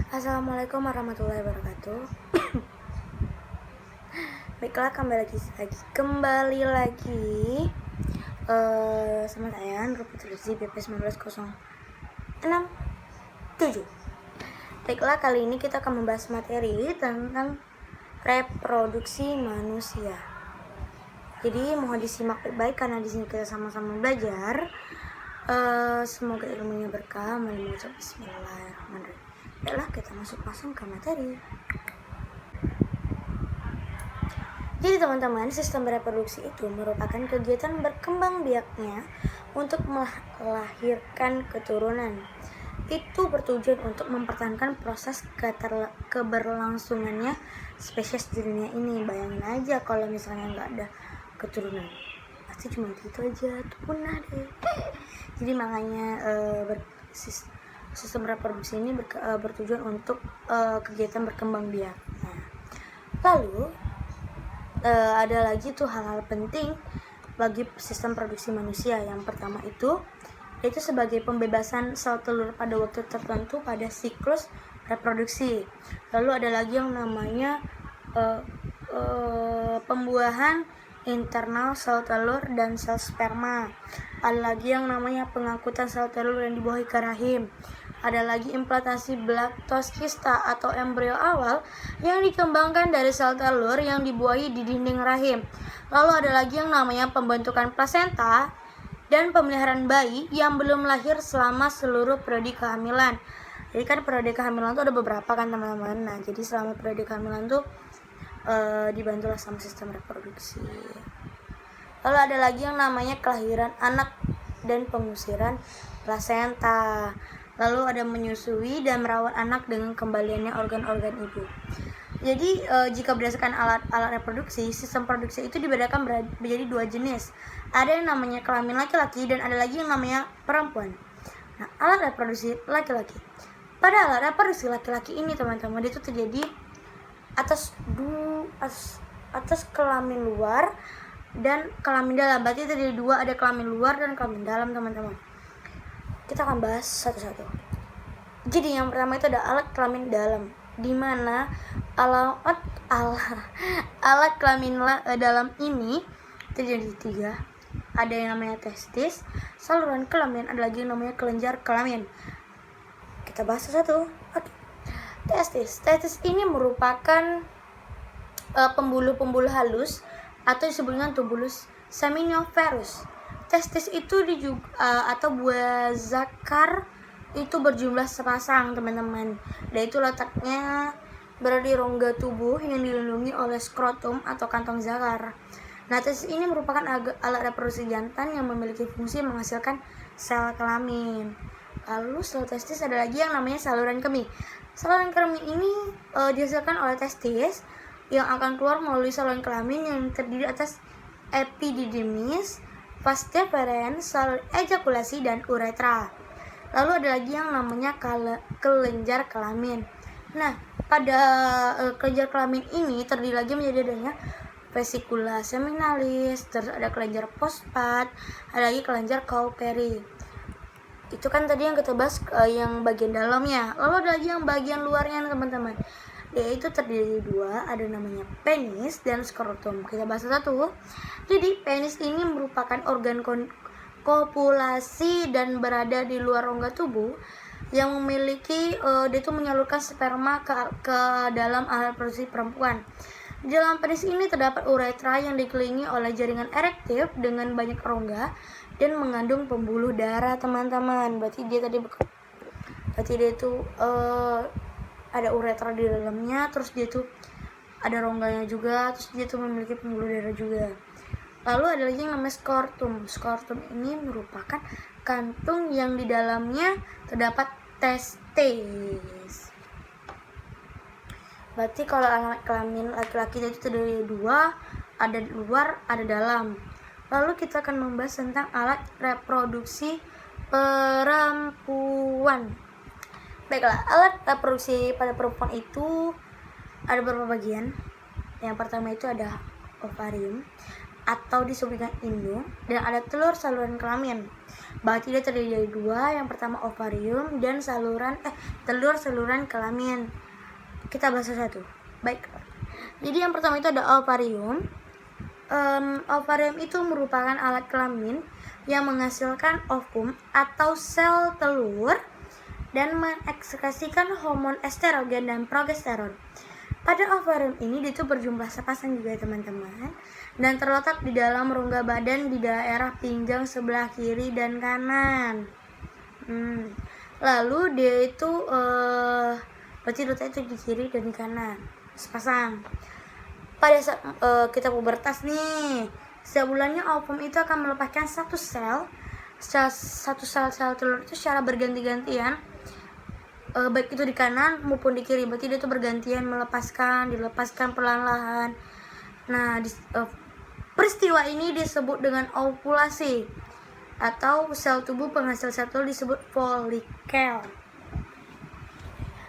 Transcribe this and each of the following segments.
Assalamualaikum warahmatullahi wabarakatuh. Baiklah, kembali lagi sama saya Nur Putri BP 190667. Baiklah, kali ini kita akan membahas materi tentang reproduksi manusia. Jadi mohon disimak baik-baik karena di sini kita sama-sama belajar. Semoga ilmunya berkah. Mari mengucap bismillahirrahmanirrahim. Baiklah, kita masuk langsung ke materi. Jadi teman-teman, sistem reproduksi itu merupakan kegiatan berkembang biaknya untuk melahirkan keturunan. Itu bertujuan untuk mempertahankan proses keberlangsungannya spesies di dunia ini. Bayangin aja kalau misalnya nggak ada keturunan, pasti cuma gitu aja, tuh punah deh. Jadi makanya sistem reproduksi ini bertujuan untuk kegiatan berkembang biak. Lalu ada lagi tuh hal-hal penting bagi sistem produksi manusia. Yang pertama itu yaitu sebagai pembebasan sel telur pada waktu tertentu pada siklus reproduksi. Lalu ada lagi yang namanya pembuahan internal sel telur dan sel sperma. Ada lagi yang namanya pengangkutan sel telur yang dibuahi ke rahim. Ada lagi implantasi blastocysta atau embrio awal yang dikembangkan dari sel telur yang dibuahi di dinding rahim. Lalu ada lagi yang namanya pembentukan plasenta dan pemeliharaan bayi yang belum lahir selama seluruh periode kehamilan. Jadi kan periode kehamilan itu ada beberapa kan teman-teman. Nah, jadi selama periode kehamilan tuh dibantulah sama sistem reproduksi. Lalu ada lagi yang namanya kelahiran anak dan pengusiran plasenta. Lalu ada menyusui dan merawat anak dengan kembaliannya organ-organ ibu. Jadi jika berdasarkan alat reproduksi, sistem produksi itu dibedakan menjadi dua jenis. Ada yang namanya kelamin laki-laki dan ada lagi yang namanya perempuan. Nah, alat reproduksi laki-laki. Pada alat reproduksi laki-laki ini teman-teman, itu terjadi atas kelamin luar dan kelamin dalam. Berarti terjadi dua, ada kelamin luar dan kelamin dalam teman-teman. Kita akan bahas satu-satu. Jadi yang pertama itu ada alat kelamin dalam, di mana alat kelamin dalam ini terjadi tiga. Ada yang namanya testis, saluran kelamin, ada lagi yang namanya kelenjar kelamin. Kita bahas satu-satu. Oke. Testis ini merupakan pembuluh-pembuluh halus atau disebut dengan tubulus seminiferus. Testis itu atau buah zakar itu berjumlah sepasang teman-teman. Dan itu letaknya berada di rongga tubuh yang dilindungi oleh skrotum atau kantong zakar. Nah, testis ini merupakan alat reproduksi jantan yang memiliki fungsi menghasilkan sel kelamin. Lalu setelah testis ada lagi yang namanya saluran kemih. Saluran kemih ini dihasilkan oleh testis yang akan keluar melalui saluran kelamin yang terdiri atas epididymis, vas deferens, salur ejakulasi, dan uretra. Lalu ada lagi yang namanya kelenjar kelamin. Nah, pada kelenjar kelamin ini terdiri lagi menjadi adanya vesicula seminalis, terus ada kelenjar postpad, ada lagi kelenjar Cowperry. Itu kan tadi yang kita bahas yang bagian dalamnya. Lalu ada lagi yang bagian luarnya teman-teman. Yaitu terdiri dua, ada namanya penis dan skrotum. Kita bahas satu. Jadi penis ini merupakan organ kopulasi dan berada di luar rongga tubuh yang memiliki dia itu menyalurkan sperma ke dalam alat reproduksi perempuan. Di dalam penis ini terdapat uretra yang dikelilingi oleh jaringan erektif dengan banyak rongga dan mengandung pembuluh darah teman-teman. Berarti dia itu ada uretra di dalamnya, terus dia tuh ada rongganya juga, terus dia tuh memiliki pembuluh darah juga. Lalu ada lagi yang namanya skrotum. Skrotum ini merupakan kantung yang di dalamnya terdapat testis. Berarti kalau alat kelamin laki-laki itu terdiri dari 2, ada luar, ada dalam. Lalu kita akan membahas tentang alat reproduksi perempuan. Baiklah, alat reproduksi pada perempuan itu ada beberapa bagian. Yang pertama itu ada ovarium atau disebut dengan indung, dan ada telur saluran kelamin. Berarti dia terdiri dari 2. Yang pertama ovarium dan telur saluran kelamin. Kita bahas satu. Baik. Jadi yang pertama itu ada ovarium. Ovarium itu merupakan alat kelamin yang menghasilkan ovum atau sel telur dan mengekskresikan hormon estrogen dan progesteron. Pada ovarium ini dia itu berjumlah sepasang juga ya teman-teman, dan terletak di dalam rongga badan di daerah pinggang sebelah kiri dan kanan. Lalu dia itu berarti letaknya itu di kiri dan di kanan, sepasang. Pada saat kita pubertas nih, setiap bulannya ovum itu akan melepaskan satu sel telur itu secara berganti-gantian, baik itu di kanan maupun di kiri. Berarti dia itu bergantian dilepaskan perlahan-lahan. Nah, peristiwa ini disebut dengan ovulasi, atau sel tubuh penghasil sel telur disebut folikel.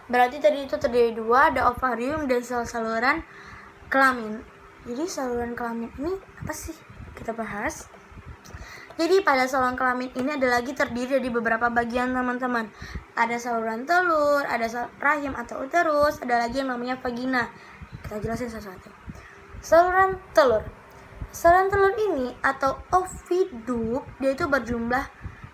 Berarti tadi itu terdiri 2, ada ovarium dan sel saluran kelamin. Jadi saluran kelamin ini apa sih? Kita bahas. Jadi pada saluran kelamin ini ada lagi terdiri dari beberapa bagian teman-teman. Ada saluran telur, ada rahim atau uterus, ada lagi yang namanya vagina. Kita jelasin satu-satu. Saluran telur. Saluran telur ini atau oviduk, dia itu berjumlah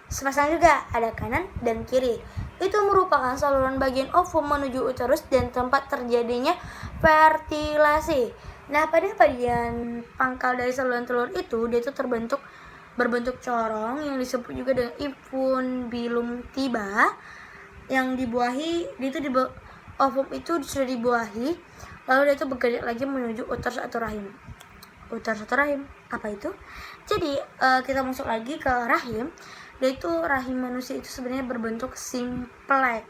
sepasang juga, ada kanan dan kiri. Itu merupakan saluran bagian ovum menuju uterus dan tempat terjadinya fertilasi. Nah, pada bagian pangkal dari saluran telur itu, dia itu berbentuk corong yang disebut juga dengan infundibulum tiba, yang dibuahi, ovum itu sudah dibuahi, lalu dia itu bergerak lagi menuju uterus atau rahim. Uterus atau rahim, apa itu? Jadi kita masuk lagi ke rahim. Yaitu rahim manusia itu sebenarnya berbentuk simplex.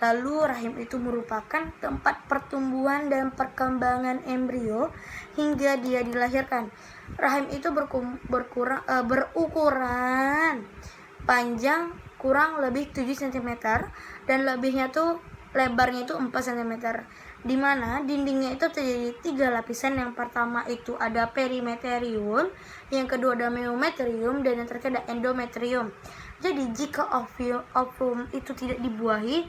Lalu rahim itu merupakan tempat pertumbuhan dan perkembangan embrio hingga dia dilahirkan. Rahim itu berukuran panjang kurang lebih 7 cm dan lebarnya itu 4 cm, di mana dindingnya itu terdiri 3 lapisan. Yang pertama itu ada perimeterium, yang kedua ada mesometerium, dan yang terakhir ada endometrium. Jadi jika ovum itu tidak dibuahi,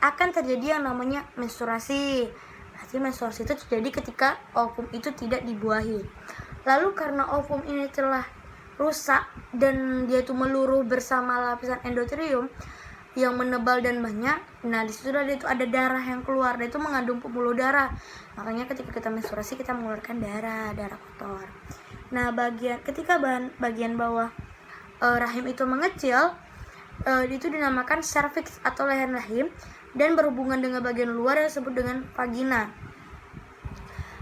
akan terjadi yang namanya menstruasi. Berarti menstruasi itu terjadi ketika ovum itu tidak dibuahi. Lalu karena ovum ini telah rusak dan dia itu meluruh bersama lapisan endometrium yang menebal dan banyak, nah disitu dia itu ada darah yang keluar, dia itu mengandung pembuluh darah. Makanya ketika kita menstruasi kita mengeluarkan darah kotor. Nah, ketika bagian bawah rahim itu mengecil, itu dinamakan serviks atau leher rahim, dan berhubungan dengan bagian luar yang disebut dengan vagina.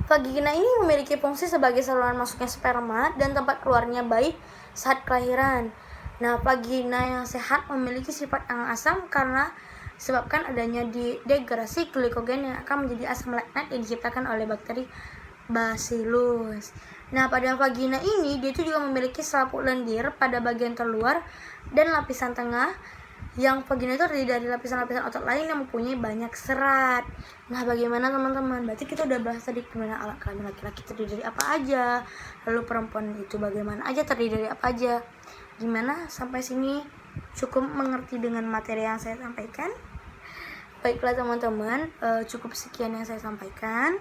Vagina ini memiliki fungsi sebagai saluran masuknya sperma dan tempat keluarnya bayi saat kelahiran. Nah, vagina yang sehat memiliki sifat yang asam karena disebabkan adanya degrasi glikogen yang akan menjadi asam laktat yang diciptakan oleh bakteri Bacillus. Nah, pada vagina ini dia itu juga memiliki selaput lendir pada bagian terluar dan lapisan tengah. Yang vagina itu terdiri dari lapisan-lapisan otot lain yang mempunyai banyak serat. Nah, bagaimana teman-teman? Berarti kita udah bahas tadi gimana alat kelamin laki-laki terdiri dari apa aja, lalu perempuan itu bagaimana aja terdiri dari apa aja. Gimana sampai sini cukup mengerti dengan materi yang saya sampaikan? Baiklah teman-teman, cukup sekian yang saya sampaikan.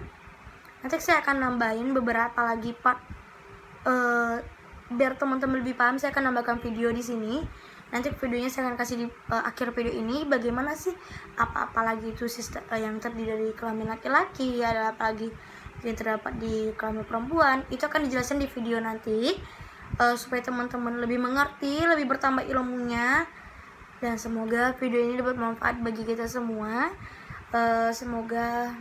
Nanti saya akan nambahin beberapa lagi part, biar teman-teman lebih paham. Saya akan nambahkan video di sini. Nanti videonya saya akan kasih di akhir video ini. Bagaimana sih apa-apa lagi itu sistem yang terdiri dari kelamin laki-laki, ada apa lagi yang terdapat di kelamin perempuan, itu akan dijelaskan di video nanti, supaya teman-teman lebih mengerti, lebih bertambah ilmunya, dan semoga video ini dapat bermanfaat bagi kita semua. Semoga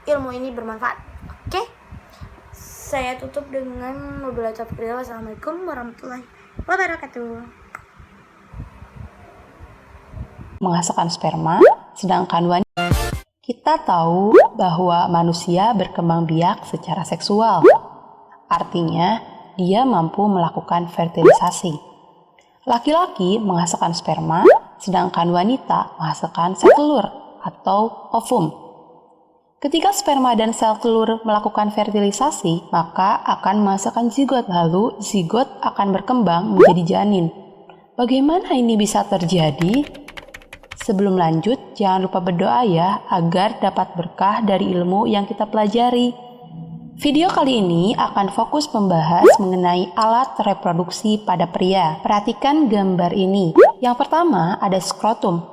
ilmu ini bermanfaat. Oke? Saya tutup dengan wabillahi taufiq. Wassalamualaikum warahmatullahi wabarakatuh. Menghasilkan sperma, sedangkan wanita. Kita tahu bahwa manusia berkembang biak secara seksual. Artinya, dia mampu melakukan fertilisasi. Laki-laki menghasilkan sperma, sedangkan wanita menghasilkan sel telur atau ovum. Ketika sperma dan sel telur melakukan fertilisasi, maka akan menghasilkan zigot. Lalu, zigot akan berkembang menjadi janin. Bagaimana ini bisa terjadi? Sebelum lanjut, jangan lupa berdoa ya, agar dapat berkah dari ilmu yang kita pelajari. Video kali ini akan fokus membahas mengenai alat reproduksi pada pria. Perhatikan gambar ini. Yang pertama ada skrotum.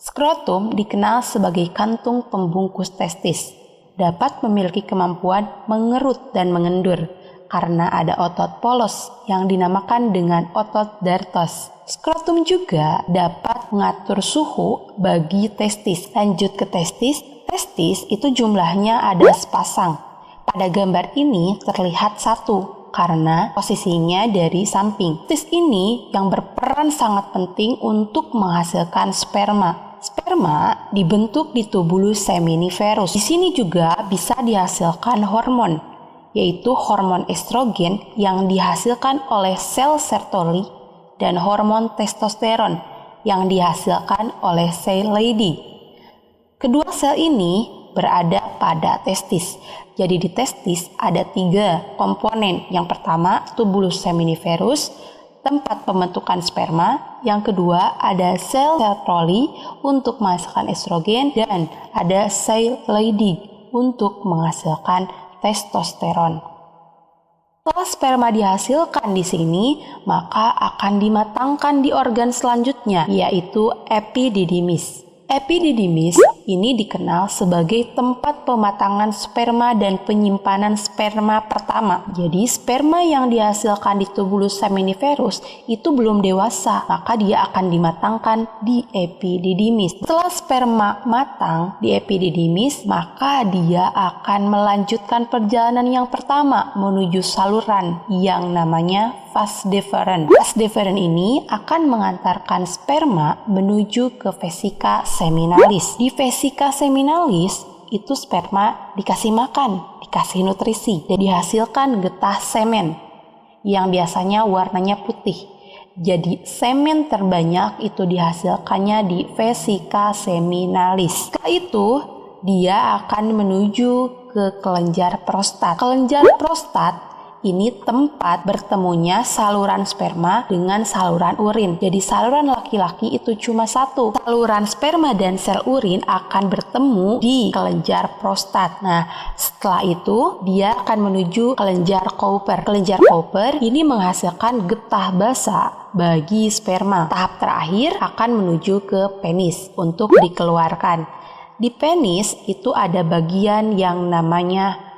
Skrotum dikenal sebagai kantung pembungkus testis. Dapat memiliki kemampuan mengerut dan mengendur karena ada otot polos yang dinamakan dengan otot dartos. Skrotum juga dapat mengatur suhu bagi testis. Lanjut ke testis. Testis itu jumlahnya ada sepasang. Pada gambar ini terlihat satu karena posisinya dari samping. Testis ini yang berperan sangat penting untuk menghasilkan sperma. Sperma dibentuk di tubulus seminiferus. Di sini juga bisa dihasilkan hormon, yaitu hormon estrogen yang dihasilkan oleh sel Sertoli dan hormon testosteron yang dihasilkan oleh sel Leydig. Kedua sel ini berada pada testis. Jadi di testis ada 3 komponen. Yang pertama tubulus seminiferus, tempat pembentukan sperma. Yang kedua ada sel Sertoli untuk menghasilkan estrogen dan ada sel Leydig untuk menghasilkan testosteron. Setelah sperma dihasilkan di sini, maka akan dimatangkan di organ selanjutnya, yaitu epididymis. Epididymis ini dikenal sebagai tempat pematangan sperma dan penyimpanan sperma pertama. Jadi sperma yang dihasilkan di tubulus seminiferus itu belum dewasa, maka dia akan dimatangkan di epididymis. Setelah sperma matang di epididymis, maka dia akan melanjutkan perjalanan yang pertama menuju saluran yang namanya vas deferens. Vas deferens ini akan mengantarkan sperma menuju ke vesika seminalis. Di vesika seminalis itu sperma dikasih makan, dikasih nutrisi, dan dihasilkan getah semen yang biasanya warnanya putih. Jadi semen terbanyak itu dihasilkannya di vesika seminalis. Setelah itu dia akan menuju ke kelenjar prostat. Kelenjar prostat ini tempat bertemunya saluran sperma dengan saluran urin. Jadi saluran laki-laki itu cuma satu. Saluran sperma dan sel urin akan bertemu di kelenjar prostat. Nah, setelah itu dia akan menuju kelenjar Cowper. Kelenjar Cowper ini menghasilkan getah basa bagi sperma. Tahap terakhir akan menuju ke penis untuk dikeluarkan. Di penis itu ada bagian yang namanya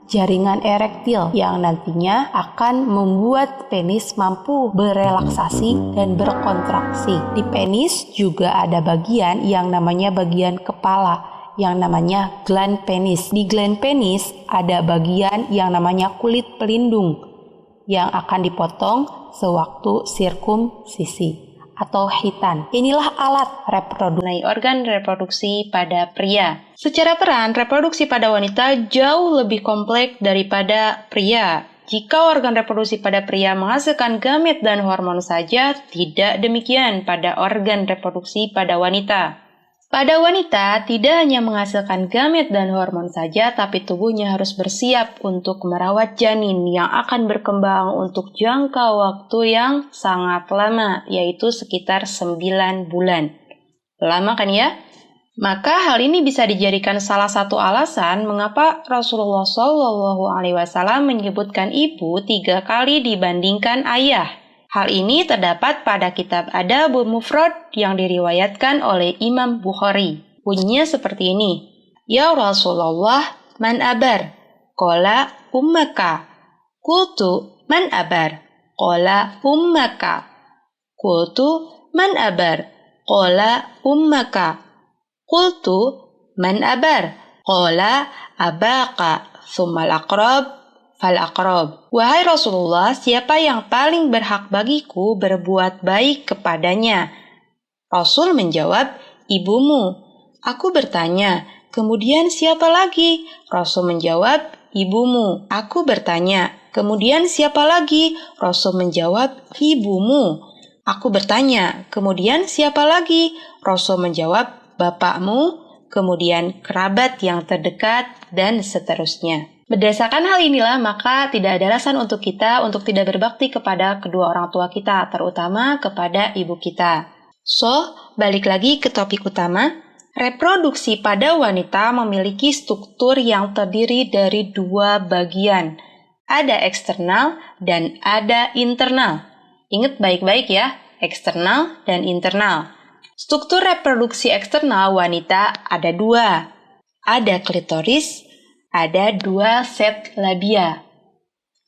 jaringan erektil yang nantinya akan membuat penis mampu berelaksasi dan berkontraksi. Di penis juga ada bagian yang namanya bagian kepala yang namanya gland penis. Di gland penis ada bagian yang namanya kulit pelindung yang akan dipotong sewaktu sirkumsisi atau khitan. Inilah alat reproduksi organ reproduksi pada pria. Secara peran, reproduksi pada wanita jauh lebih kompleks daripada pria. Jika organ reproduksi pada pria menghasilkan gamet dan hormon saja, tidak demikian pada organ reproduksi pada wanita. Pada wanita, tidak hanya menghasilkan gamet dan hormon saja, tapi tubuhnya harus bersiap untuk merawat janin yang akan berkembang untuk jangka waktu yang sangat lama, yaitu sekitar 9 bulan. Lama kan ya? Maka hal ini bisa dijadikan salah satu alasan mengapa Rasulullah SAW menyebutkan ibu 3 kali dibandingkan ayah. Hal ini terdapat pada kitab Adabul Mufrad yang diriwayatkan oleh Imam Bukhari. Bunyinya seperti ini. Ya Rasulullah, man abar? Qala ummaka. Qultu man abar? Qala ummaka. Qultu man abar? Qala ummaka. Qultu man abar? Qala abaka. Thummal aqrab. fal-aqrab. Wahai Rasulullah, siapa yang paling berhak bagiku berbuat baik kepadanya? Rasul menjawab, ibumu. Aku bertanya, kemudian siapa lagi? Rasul menjawab, ibumu. Aku bertanya, kemudian siapa lagi? Rasul menjawab, ibumu. Aku bertanya, kemudian siapa lagi? Rasul menjawab, bapakmu, kemudian kerabat yang terdekat, dan seterusnya. Berdasarkan hal inilah, maka tidak ada alasan untuk kita untuk tidak berbakti kepada kedua orang tua kita, terutama kepada ibu kita. So, balik lagi ke topik utama. Reproduksi pada wanita memiliki struktur yang terdiri dari dua bagian. Ada eksternal dan ada internal. Ingat baik-baik ya, eksternal dan internal. Struktur reproduksi eksternal wanita ada dua. Ada klitoris, ada dua set labia.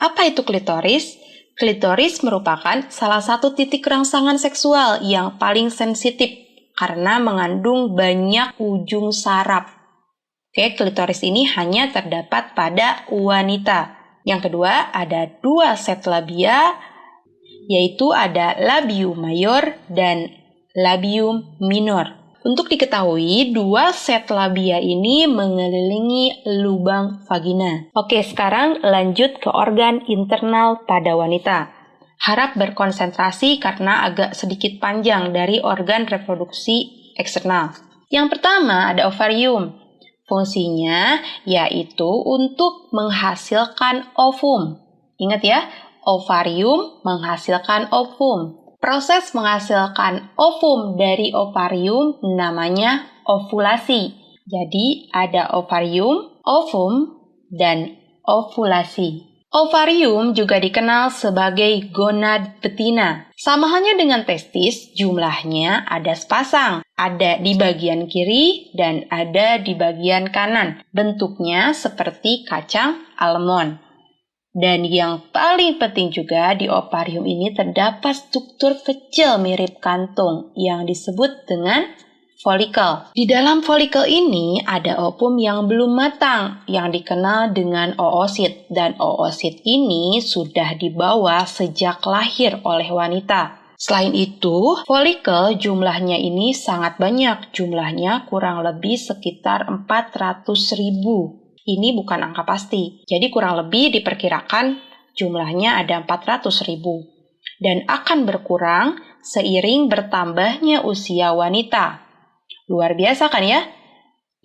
Apa itu klitoris? Klitoris merupakan salah satu titik rangsangan seksual yang paling sensitif karena mengandung banyak ujung saraf. Oke, klitoris ini hanya terdapat pada wanita. Yang kedua, ada dua set labia, yaitu ada labium mayor dan labium minor. Untuk diketahui, dua set labia ini mengelilingi lubang vagina. Oke, sekarang lanjut ke organ internal pada wanita. Harap berkonsentrasi karena agak sedikit panjang dari organ reproduksi eksternal. Yang pertama ada ovarium. Fungsinya yaitu untuk menghasilkan ovum. Ingat ya, ovarium menghasilkan ovum. Proses menghasilkan ovum dari ovarium namanya ovulasi. Jadi ada ovarium, ovum, dan ovulasi. Ovarium juga dikenal sebagai gonad betina. Sama halnya dengan testis, jumlahnya ada sepasang. Ada di bagian kiri dan ada di bagian kanan. Bentuknya seperti kacang almond. Dan yang paling penting juga di ovarium ini terdapat struktur kecil mirip kantung yang disebut dengan folikel. Di dalam folikel ini ada ovum yang belum matang yang dikenal dengan oosit. Dan oosit ini sudah dibawa sejak lahir oleh wanita. Selain itu, folikel jumlahnya ini sangat banyak. Jumlahnya kurang lebih sekitar 400.000. Ini bukan angka pasti, jadi kurang lebih diperkirakan jumlahnya ada 400.000 dan akan berkurang seiring bertambahnya usia wanita. Luar biasa kan ya?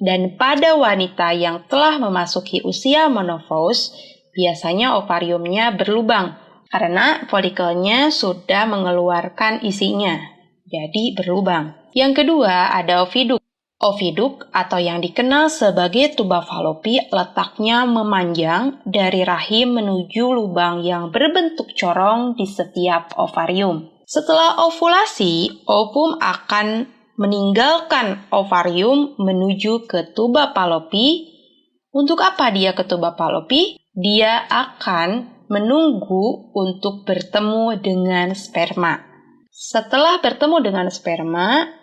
Dan pada wanita yang telah memasuki usia menopause, biasanya ovariumnya berlubang karena folikelnya sudah mengeluarkan isinya, jadi berlubang. Yang kedua ada oviduk. Oviduk atau yang dikenal sebagai tuba falopi letaknya memanjang dari rahim menuju lubang yang berbentuk corong di setiap ovarium. Setelah ovulasi, ovum akan meninggalkan ovarium menuju ke tuba falopi. Untuk apa dia ke tuba falopi? Dia akan menunggu untuk bertemu dengan sperma. Setelah bertemu dengan sperma,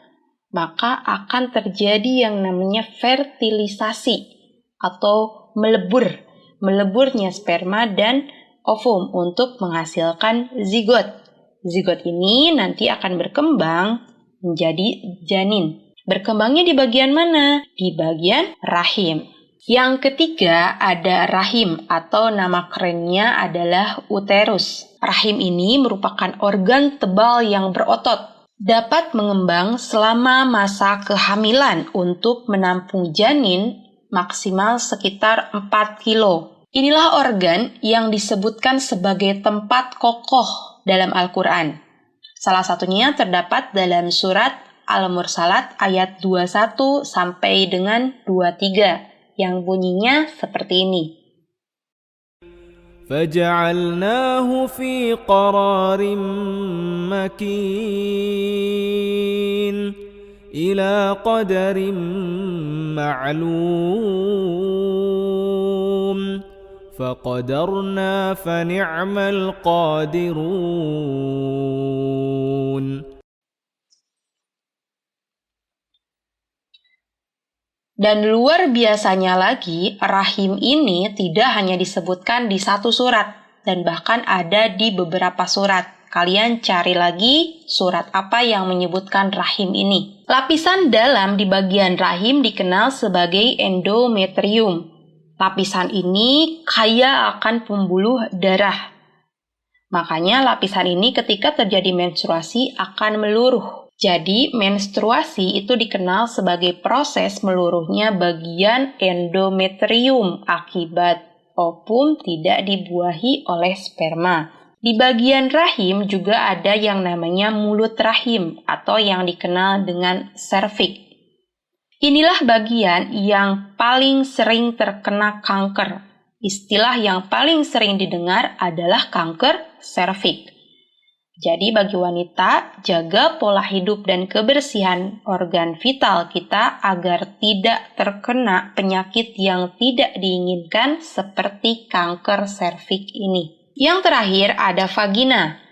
maka akan terjadi yang namanya fertilisasi atau meleburnya sperma dan ovum untuk menghasilkan zigot. Zigot ini nanti akan berkembang menjadi janin. Berkembangnya di bagian mana? Di bagian rahim. Yang ketiga ada rahim atau nama kerennya adalah uterus. Rahim ini merupakan organ tebal yang berotot. Dapat mengembang selama masa kehamilan untuk menampung janin maksimal sekitar 4 kilo. Inilah organ yang disebutkan sebagai tempat kokoh dalam Al-Quran. Salah satunya terdapat dalam surat Al-Mursalat ayat 21 sampai dengan 23 yang bunyinya seperti ini. فجعلناه في قرار مكين إلى قدر معلوم فقدرنا فنعم القادرون. Dan luar biasanya lagi, rahim ini tidak hanya disebutkan di satu surat, dan bahkan ada di beberapa surat. Kalian cari lagi surat apa yang menyebutkan rahim ini. Lapisan dalam di bagian rahim dikenal sebagai endometrium. Lapisan ini kaya akan pembuluh darah. Makanya lapisan ini ketika terjadi menstruasi akan meluruh. Jadi menstruasi itu dikenal sebagai proses meluruhnya bagian endometrium akibat ovum tidak dibuahi oleh sperma. Di bagian rahim juga ada yang namanya mulut rahim atau yang dikenal dengan serviks. Inilah bagian yang paling sering terkena kanker. Istilah yang paling sering didengar adalah kanker serviks. Jadi bagi wanita, jaga pola hidup dan kebersihan organ vital kita agar tidak terkena penyakit yang tidak diinginkan seperti kanker serviks ini. Yang terakhir ada vagina.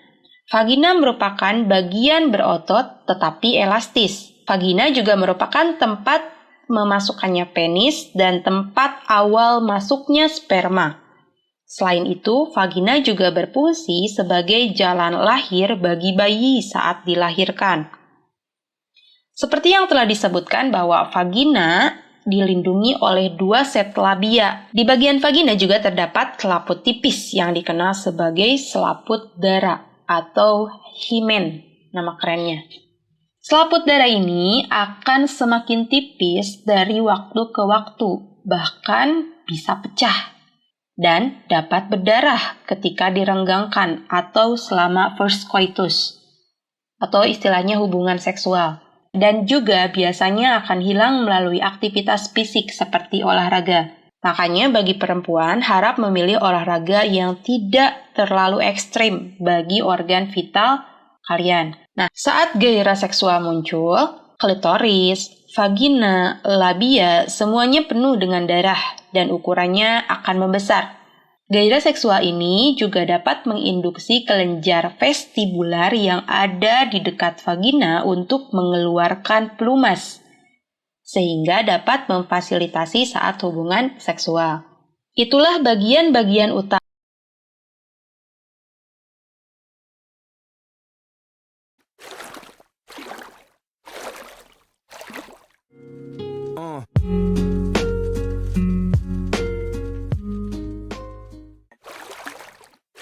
Vagina merupakan bagian berotot tetapi elastis. Vagina juga merupakan tempat memasukkannya penis dan tempat awal masuknya sperma. Selain itu, vagina juga berfungsi sebagai jalan lahir bagi bayi saat dilahirkan. Seperti yang telah disebutkan bahwa vagina dilindungi oleh 2 set labia. Di bagian vagina juga terdapat selaput tipis yang dikenal sebagai selaput darah atau himen, nama kerennya. Selaput darah ini akan semakin tipis dari waktu ke waktu, bahkan bisa pecah. Dan dapat berdarah ketika direnggangkan atau selama first coitus atau istilahnya hubungan seksual. Dan juga biasanya akan hilang melalui aktivitas fisik seperti olahraga. Makanya bagi perempuan harap memilih olahraga yang tidak terlalu ekstrim bagi organ vital kalian. Nah, saat gairah seksual muncul, klitoris, vagina, labia, semuanya penuh dengan darah dan ukurannya akan membesar. Gairah seksual ini juga dapat menginduksi kelenjar vestibular yang ada di dekat vagina untuk mengeluarkan pelumas, sehingga dapat memfasilitasi saat hubungan seksual. Itulah bagian-bagian utama